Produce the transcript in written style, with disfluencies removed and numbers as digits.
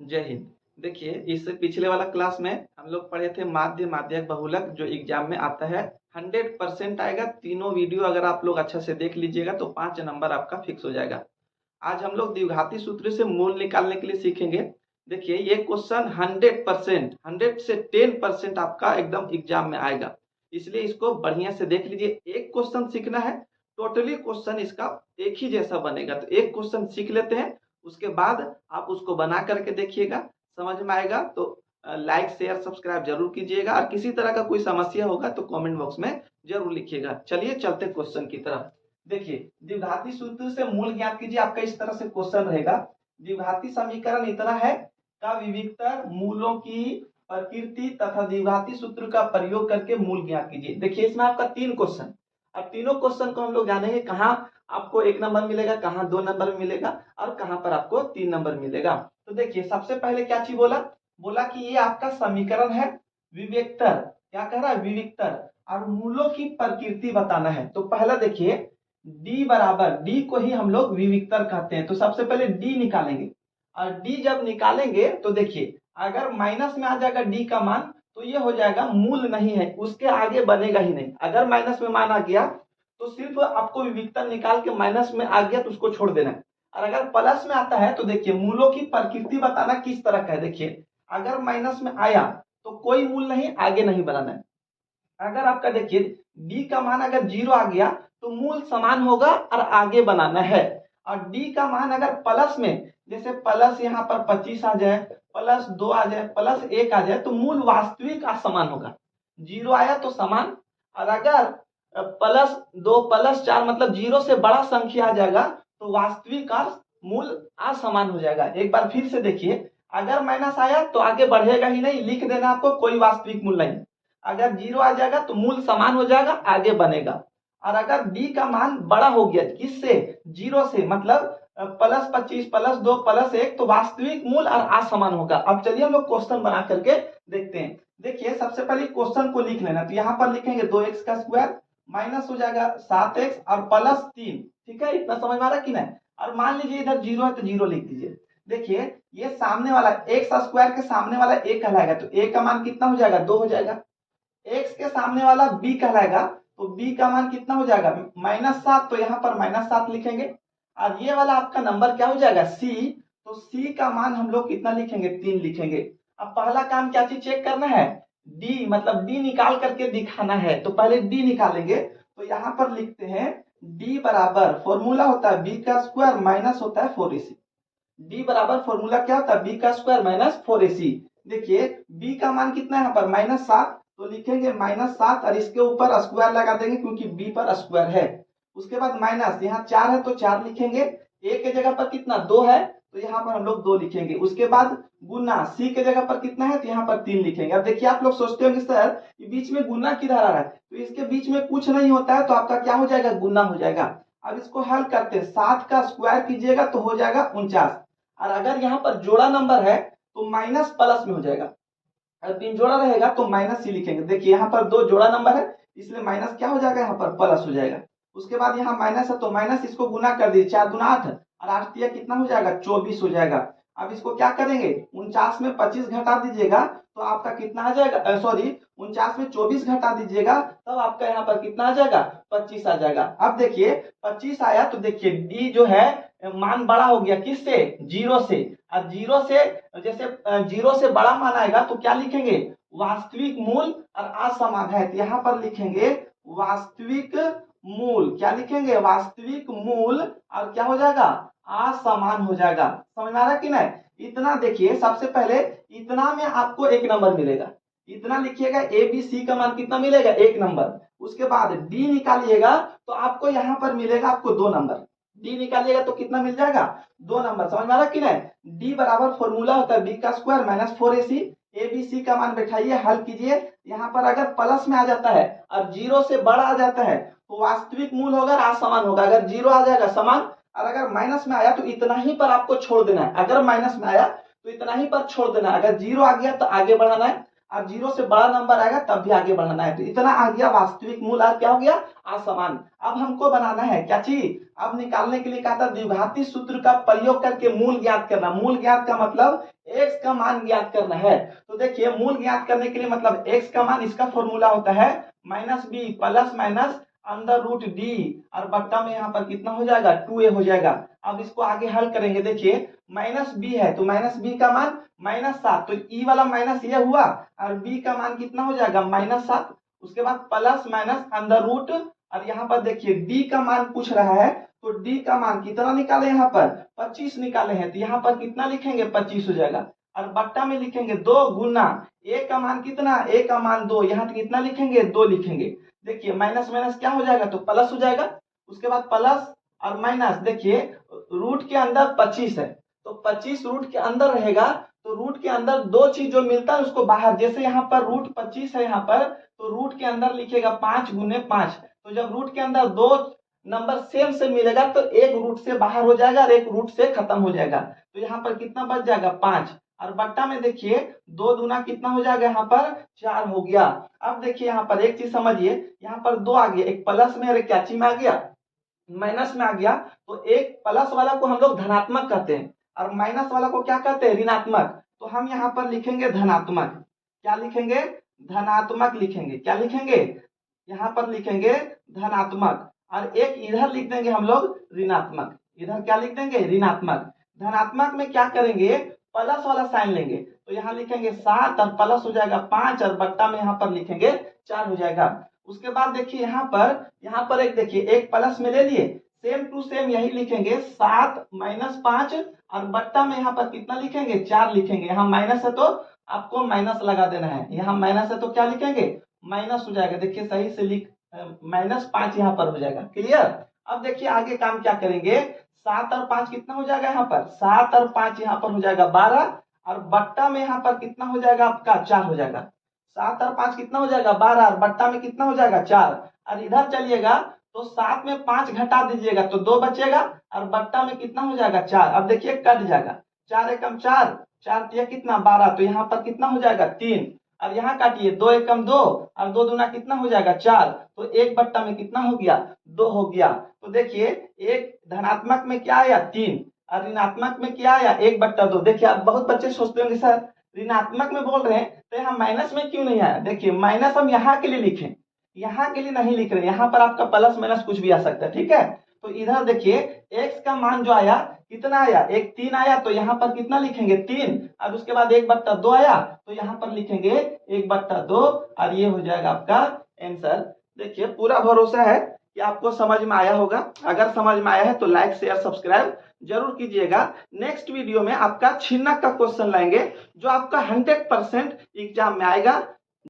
जय हिंद। देखिए, इस पिछले वाला क्लास में हम लोग पढ़े थे माध्य, माध्यक, बहुलक जो एग्जाम में आता है। 100% आएगा। तीनों वीडियो अगर आप लोग अच्छा से देख लीजिएगा तो 5 नंबर आपका फिक्स हो जाएगा। आज हम लोग द्विघाती सूत्र से मूल निकालने के लिए सीखेंगे। देखिए, ये क्वेश्चन 100%, 100 से 10% आपका एकदम एग्जाम में आएगा, इसलिए इसको बढ़िया से देख लीजिए। एक क्वेश्चन सीखना है, टोटली क्वेश्चन इसका एक ही जैसा बनेगा। तो एक क्वेश्चन सीख लेते हैं, उसके बाद आप उसको बना करके देखिएगा, समझ में आएगा तो लाइक शेयर सब्सक्राइब जरूर कीजिएगा। और किसी तरह का कोई समस्या होगा तो कमेंट बॉक्स में जरूर लिखिएगा। चलिए चलते क्वेश्चन की तरफ। देखिए, द्विघाती सूत्र से मूल ज्ञात कीजिए। आपका इस तरह से क्वेश्चन रहेगा। द्विघाती समीकरण इतना है का विविक्तर मूलों की प्रकृति तथा द्विघाती सूत्र का प्रयोग करके मूल ज्ञात कीजिए। देखिए, इसमें आपका 3 क्वेश्चन। अब तीनों क्वेश्चन को हम लोग जानेंगे, कहाँ आपको 1 नंबर मिलेगा, कहाँ 2 नंबर मिलेगा और कहाँ पर आपको 3 नंबर मिलेगा। तो देखिए, सबसे पहले क्या चीज बोला बोला कि ये आपका समीकरण है विविक्तर। क्या कह रहा है? विविक्तर। और मूलों की प्रकृति बताना है। तो पहला देखिए, डी बराबर, डी को ही हम लोग विविक्तर कहते हैं। तो सबसे पहले डी निकालेंगे, और डी जब निकालेंगे तो देखिए, अगर माइनस में आ जाएगा डी का मान तो ये हो जाएगा मूल नहीं है, उसके आगे बनेगा ही नहीं। अगर माइनस में मान आ गया तो सिर्फ आपको विविक्तर निकाल के माइनस में आ गया तो उसको छोड़ देना है। और अगर प्लस में आता है तो देखिए, मूलों की प्रकृति बताना किस तरह का है। देखिए, अगर माइनस में आया तो कोई मूल नहीं, आगे नहीं बनाना है। अगर आपका देखिए डी का मान अगर 0 आ गया तो मूल समान होगा और आगे बनाना है। और डी का मान अगर प्लस में, जैसे प्लस यहाँ पर 25 आ जाए, +2 आ जाए, +1 आ जाए, तो मूल वास्तविक असमान होगा। 0 आया तो समान, और अगर +2 +4 मतलब 0 से बड़ा संख्या आ जाएगा तो वास्तविक और मूल असमान हो जाएगा। एक बार फिर से देखिए, अगर माइनस आया तो आगे बढ़ेगा ही नहीं, लिख देना आपको कोई वास्तविक मूल नहीं। अगर 0 आ जाएगा तो मूल समान हो जाएगा, आगे बनेगा। और अगर डी का मान बड़ा हो गया किससे? 0 से, मतलब +25 +2 +1, तो वास्तविक मूल और असमान होगा। अब चलिए हम लोग क्वेश्चन बना करके देखते हैं। देखिए, सबसे पहले क्वेश्चन को लिख लेना। तो यहाँ पर लिखेंगे 2x का स्क्वायर माइनस हो जाएगा 7x और +3। ठीक है, इतना समझ में आ रहा कि नहीं? और मान लीजिए इधर 0 है तो 0 लिख दीजिए। देखिए, ये सामने वाला एक्स स्क्वायर के सामने वाला a कहलाएगा, तो a का मान कितना हो जाएगा? 2 हो जाएगा। x के सामने वाला b कहलाएगा, तो b का मान कितना हो जाएगा? -7, तो यहाँ पर -7 लिखेंगे। और ये वाला आपका नंबर क्या हो जाएगा? c, तो c का मान हम लोग कितना लिखेंगे? 3 लिखेंगे। अब पहला काम क्या चीज चेक करना है? d, मतलब d निकाल करके दिखाना है। तो पहले d निकालेंगे, तो यहाँ पर लिखते हैं d बराबर, फॉर्मूला होता है b का स्क्वायर माइनस होता है 4ac। d बराबर फॉर्मूला क्या होता है? b का स्क्वायर माइनस 4ac। देखिए, b का मान कितना है यहाँ पर? -7, तो लिखेंगे -7 और इसके ऊपर स्क्वायर लगा देंगे क्योंकि b पर स्क्वायर है। उसके बाद माइनस, यहाँ 4 है तो 4 लिखेंगे। a के जगह पर कितना? 2 है, तो यहाँ पर हम लोग 2 लिखेंगे। उसके बाद गुना, c के जगह पर कितना है? तो यहाँ पर 3 लिखेंगे। अब देखिए, आप लोग सोचते होंगे सर ये बीच में गुना किधर आ रहा है? तो इसके बीच में कुछ नहीं होता है, तो आपका क्या हो जाएगा? गुना हो जाएगा। अब इसको हल करते हैं, 7 का स्क्वायर कीजिएगा तो हो जाएगा 49। और अगर यहाँ पर जोड़ा नंबर है तो माइनस प्लस में हो जाएगा। अगर 3 जोड़ा रहेगा तो माइनस ही लिखेंगे। देखिए, यहाँ पर 2 जोड़ा नंबर है, इसलिए माइनस क्या हो जाएगा? यहाँ पर प्लस हो जाएगा। उसके बाद यहाँ माइनस है तो माइनस, इसको गुना कर दीजिए, 4 दूना 8 और 8 तिया कितना हो जाएगा? 24 हो जाएगा। अब इसको क्या करेंगे? 49 में 25 घटा दीजिएगा तो आपका कितना आ जाएगा? सॉरी, 49 में 24 घटा दीजिएगा तब आपका यहाँ पर कितना आ जाएगा? 25 आ जाएगा। अब देखिए 25 आया तो देखिए डी जो है मान बड़ा हो गया किससे? 0 से। अब 0 से, जैसे 0 से बड़ा मान आएगा तो क्या लिखेंगे? वास्तविक मूल और असमान है, तो यहाँ पर लिखेंगे वास्तविक मूल। क्या लिखेंगे? वास्तविक मूल, और क्या हो जाएगा? असमान हो जाएगा। समझ में आ रहा कि नहीं? इतना देखिए, सबसे पहले इतना में आपको 1 नंबर मिलेगा। इतना लिखिएगा, ए बी सी का मान कितना मिलेगा? 1 नंबर। उसके बाद डी निकालिएगा तो आपको यहाँ पर मिलेगा आपको 2 नंबर। डी निकालिएगा तो कितना मिल जाएगा? 2 नंबर। समझ में आ रहा कि नहीं? डी बराबर फॉर्मूला होता है b का square minus 4ac। A B C का मान बैठाइए, हल कीजिए। यहाँ पर अगर प्लस में आ जाता है और 0 से बड़ा आ जाता है तो वास्तविक मूल होगा, असमान होगा। अगर 0 आ जाएगा समान, और अगर माइनस में आया तो इतना ही पर आपको छोड़ देना है। अगर माइनस में आया तो इतना ही पर छोड़ देना है। अगर 0 आ गया तो आगे बढ़ाना है, और 0 से बड़ा नंबर आएगा तब भी आगे बढ़ाना है। तो इतना आ गया वास्तविक मूल और क्या हो गया असमान। अब हमको बनाना है क्या चीज, अब निकालने के लिए कहा था द्विघाती सूत्र का प्रयोग करके मूल ज्ञात करना। मूल ज्ञात का मतलब x का मान ज्ञात करना है। तो देखिए मूल ज्ञात करने के लिए मतलब x का मान, इसका फॉर्मूला होता है -b plus minus under root D और बट्टा में यहाँ पर कितना हो जाएगा 2a हो जाएगा। अब इसको आगे हल करेंगे, देखिए -b है तो -b का मान -7, तो ई वाला माइनस ये हुआ और b का मान कितना हो जाएगा -7। उसके बाद प्लस माइनस अंडर रूट, और यहाँ पर देखिए d का मान पूछ रहा है तो d का मान कितना निकाले, यहाँ पर 25 निकाले हैं तो यहाँ पर कितना लिखेंगे 25 हो जाएगा। और बट्टा में लिखेंगे 2 गुना a का मान कितना, a का मान 2, यहाँ कितना लिखेंगे 2 लिखेंगे। देखिए माइनस माइनस क्या हो जाएगा तो प्लस हो जाएगा। उसके बाद प्लस और माइनस, देखिए रूट के अंदर 25 है तो 25 रूट के अंदर रहेगा, तो रूट के अंदर दो चीज जो मिलता है उसको बाहर, जैसे यहाँ पर रूट 25 है यहाँ पर तो रूट के अंदर लिखेगा 5 गुने 5, तो जब रूट के अंदर दो नंबर सेम से मिलेगा तो एक रूट से बाहर हो जाएगा और एक रूट से खत्म हो जाएगा। तो यहाँ पर कितना बच जाएगा 5, और बट्टा में देखिए 2 दूना कितना हो जाएगा यहाँ पर 4 हो गया। अब देखिए यहाँ पर एक चीज समझिए, यहाँ पर 2 आ गया, एक प्लस में और एक क्या चीज में आ गया माइनस में आ गया। तो एक प्लस वाला को हम लोग धनात्मक कहते हैं और माइनस वाला को क्या कहते हैं ऋणात्मक। तो हम यहाँ पर लिखेंगे धनात्मक, क्या लिखेंगे धनात्मक लिखेंगे, क्या लिखेंगे यहाँ पर लिखेंगे धनात्मक, और एक इधर लिख देंगे हम लोग ऋणात्मक, इधर क्या लिख देंगे ऋणात्मक। धनात्मक में क्या करेंगे प्लस वाला साइन लेंगे, तो यहाँ लिखेंगे 7 और प्लस हो जाएगा 5 और बट्टा में यहाँ पर लिखेंगे 4 हो जाएगा। उसके बाद देखिए यहाँ पर एक देखिए एक प्लस में ले लिए, सेम टू सेम यही लिखेंगे 7 माइनस 5 और बट्टा में यहाँ पर कितना लिखेंगे 4 लिखेंगे। यहाँ माइनस है तो आपको माइनस लगा देना है, यहाँ माइनस है तो क्या लिखेंगे माइनस हो जाएगा। देखिए सही से लिख -5 यहाँ पर हो जाएगा, क्लियर। अब देखिए आगे काम क्या करेंगे, 7 और 5 कितना हो जाएगा यहाँ पर 7 और 5 यहाँ पर हो जाएगा 12 और बट्टा में यहाँ पर कितना हो जाएगा आपका 4 हो जाएगा। 7 और 5 कितना हो जाएगा 12 और बट्टा में कितना हो जाएगा 4, और इधर चलिएगा तो 7 में 5 घटा दीजिएगा तो 2 बचेगा और बट्टा में कितना हो जाएगा 4। अब देखिए कट जाएगा, 4 एकम 4, 4 तिया कितना 12, तो यहाँ पर कितना हो जाएगा 3, और यहाँ काटिए 2 एकम 2 और 2 दूना कितना हो जाएगा 4, तो एक बट्टा में कितना हो गया 2 हो गया। तो देखिए एक धनात्मक में क्या आया 3 और ऋणात्मक में क्या आया 1/2। देखिए आप बहुत बच्चे सोचते होंगे सर ऋणात्मक में बोल रहे हैं तो यहाँ माइनस में क्यों नहीं आया। देखिए माइनस हम यहाँ के लिए लिखें, यहाँ के लिए नहीं लिख रहे, यहाँ पर आपका प्लस माइनस कुछ भी आ सकता है, ठीक है। तो इधर देखिए x का मान जो आया कितना आया 3 आया, तो यहाँ पर कितना लिखेंगे 3 और उसके बाद 1/2 आया तो यहाँ पर लिखेंगे 1/2 और ये हो जाएगा आपका आंसर। देखिए पूरा भरोसा है कि आपको समझ में आया होगा, अगर समझ में आया है तो लाइक शेयर सब्सक्राइब जरूर कीजिएगा। नेक्स्ट वीडियो में आपका छिन्नक का क्वेश्चन लाएंगे जो आपका 100% एग्जाम में आएगा।